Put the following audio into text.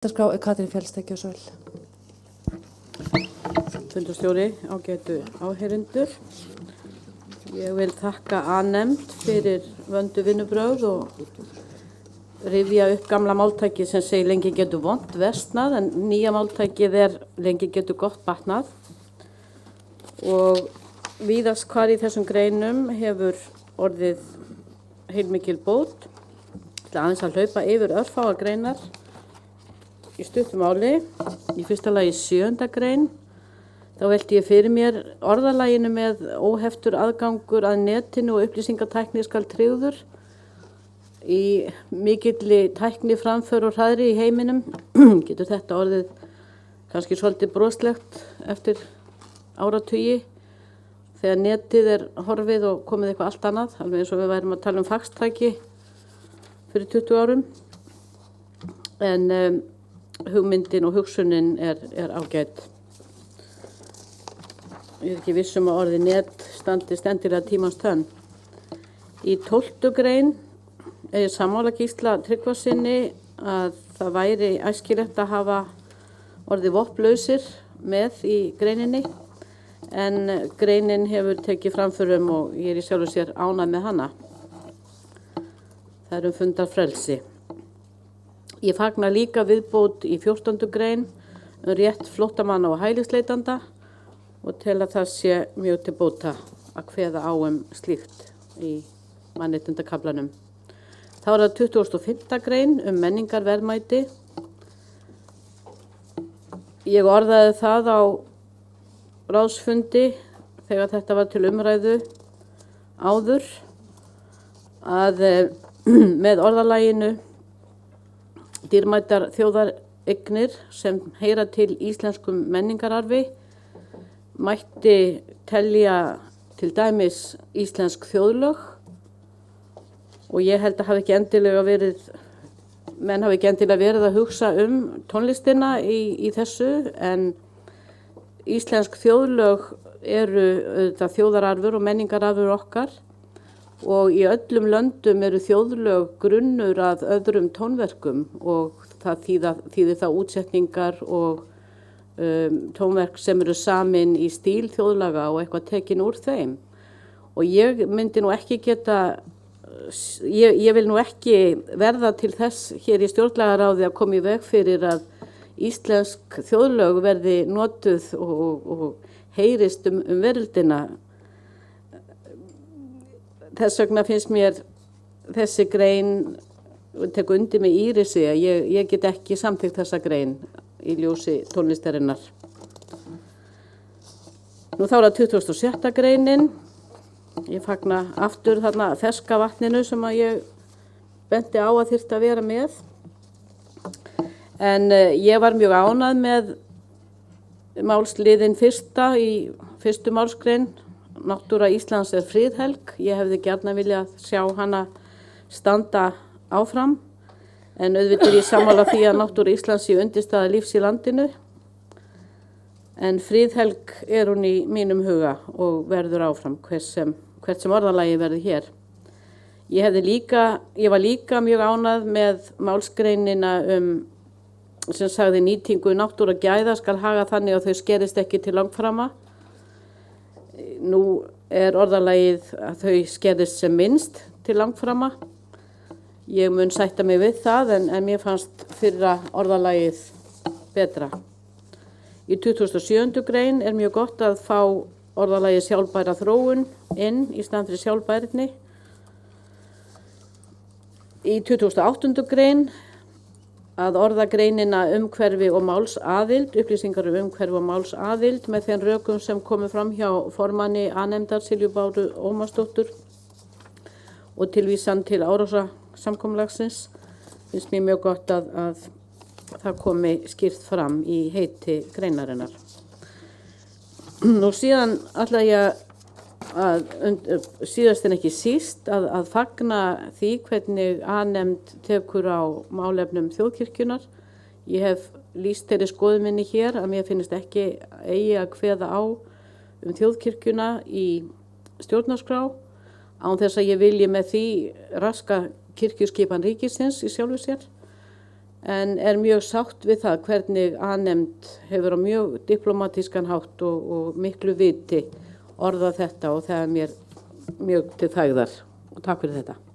Dagskrá Katrín Fjallstekki og Söl. Fundarstjóri, ágætu áheyrendur. Ég vil þakka A-nefnd fyrir vöndu vinnubrögð og rifja upp gamla máltæki sem segir lengi getur vont versnað, en nýja máltækið lengi getur gott batnað. Og víðast hvar í þessum greinum hefur orðið heilmikil bót. Aðeins að hlaupa yfir örfáar greinar í stuttu máli. Í fyrsta lagi 7. grein. Þá velti ég fyrir mér orðalaginu með óheftur aðgangur að netinu og upplýsingatækni skal tryggður. Í mikilli tækni framför og hraðri í heiminum getur þetta orðið kannski svolítið broslegt eftir áratugi þegar netið horfið og komið eitthvað allt annað, alveg eins og við værum að tala faxtæki fyrir 20 árum. En hugmyndin og hugsunin ágæt. Ég ekki viss að orðið net standist endilega tímans tönn. Í 12. grein ég sammála Gísla Tryggvasyni að það væri æskilegt að hafa orðið vopnlausir með í greininni, en greinin hefur tekið framförum og ég í sjálfu sér ánægð með hana. Það fundarfrelsi. Ég fagna líka viðbót í 14. grein rétt flóttamanna og hælisleitanda og tel að það sé mjög til bóta að kveða á slíkt í mannréttindakaflanum. Þá það 25. grein menningarverðmæti. Ég orðaði það á ráðsfundi þegar þetta var til umræðu áður að með orðalaginu dýrmætar þjóðareignir sem heyra til íslenskum menningararfi mætti telja til dæmis íslensk þjóðlög, og ég held að menn hafi ekki endilega verið að hugsa tónlistina í þessu, en íslensk þjóðlög eru þjóðararfur og menningararfur okkar, og í öllum löndum eru þjóðlög grunnur að öðrum tónverkum, og það þýðir það útsetningar og tónverk sem eru samin í stíl þjóðlaga og eitthvað tekin úr þeim. Og ég myndi nú ekki ég vil nú ekki verða til þess hér í stjórnlagaráði að koma í veg fyrir að íslensk þjóðlög verði notuð og heyrist veröldina. Þess vegna finnst mér þessi grein tek undir með Írisi að ég get ekki samþykkt þessa grein í ljósi tónlistarinnar. Nú þá það 26. greinin. Ég fagna aftur þarna ferska vatninu sem að ég benti á að þyrfti að vera með. En ég var mjög ánægð með málsliðin fyrsta í fyrstu málsgrein. Náttúra Íslands friðhelg. Ég hefði gjarnan viljað sjá hana standa áfram, en auðvitað ég sammála því að náttúra Íslands sé undirstaða lífs í landinu. En friðhelg hún í mínum huga og verður áfram hvert sem orðalagi verður hér. Ég var líka mjög ánægð með málsgreinina sem sagði nýtingu náttúra gæða skal haga þannig að þau skerist ekki til langframa. Nú orðalagið að þau skerist sem minnst til langframa. Ég mun sætta mig við það, en mér fannst fyrra orðalagið betra. Í 27. grein mjög gott að fá orðalagið sjálfbæra þróun inn í staðinn fyrir sjálfbærni. Í 28. grein að orða greinina umhverfi og málsaðild, upplýsingar umhverfi og málsaðild með þeim rökum sem komu fram hjá formanni A-nefndar Silju Báru Ómarsdóttur og tilvísan til Árósasamkomulagsins. Finnst mér mjög gott að það komi skýrt fram í heiti greinarinnar. Nú síðan ætla ég síðast en ekki síst að fagna því hvernig A-nefnd tekur á málefnum þjóðkirkjunnar. Ég hef lýst þeirri skoðun minni hér að mér finnst ekki eigi að kveða á þjóðkirkjuna í stjórnarskrá án þess að ég vilji með því raska kirkjuskipan ríkisins í sjálfu sér. en mjög sátt við það hvernig A-nefnd hefur á mjög diplomatískan hátt og miklu viti orðað þetta og það mér mjög til þægðar og takk fyrir þetta.